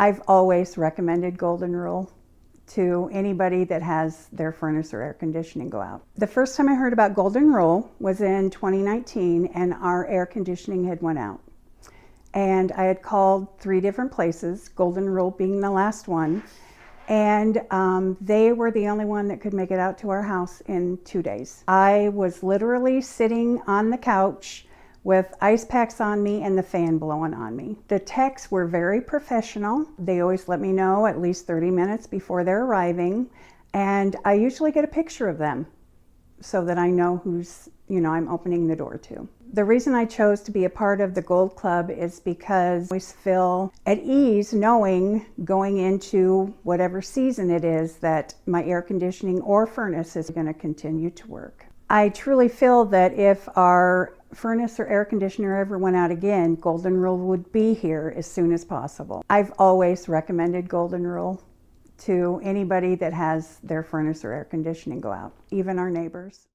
I've always recommended Golden Rule to anybody that has their furnace or air conditioning go out. The first time I heard about Golden Rule was in 2019, and our air conditioning had went out. And I had called 3 different places, Golden Rule being the last one, and they were the only one that could make it out to our house in 2 days. I was literally sitting on the couch with ice packs on me and the fan blowing on me. The techs were very professional. They always let me know at least 30 minutes before they're arriving, and I usually get a picture of them so that I know who's, I'm opening the door to. The reason I chose to be a part of the Gold Club is because I always feel at ease knowing going into whatever season it is that my air conditioning or furnace is going to continue to work. I truly feel that if our furnace or air conditioner ever went out again, Golden Rule would be here as soon as possible. I've always recommended Golden Rule to anybody that has their furnace or air conditioning go out, even our neighbors.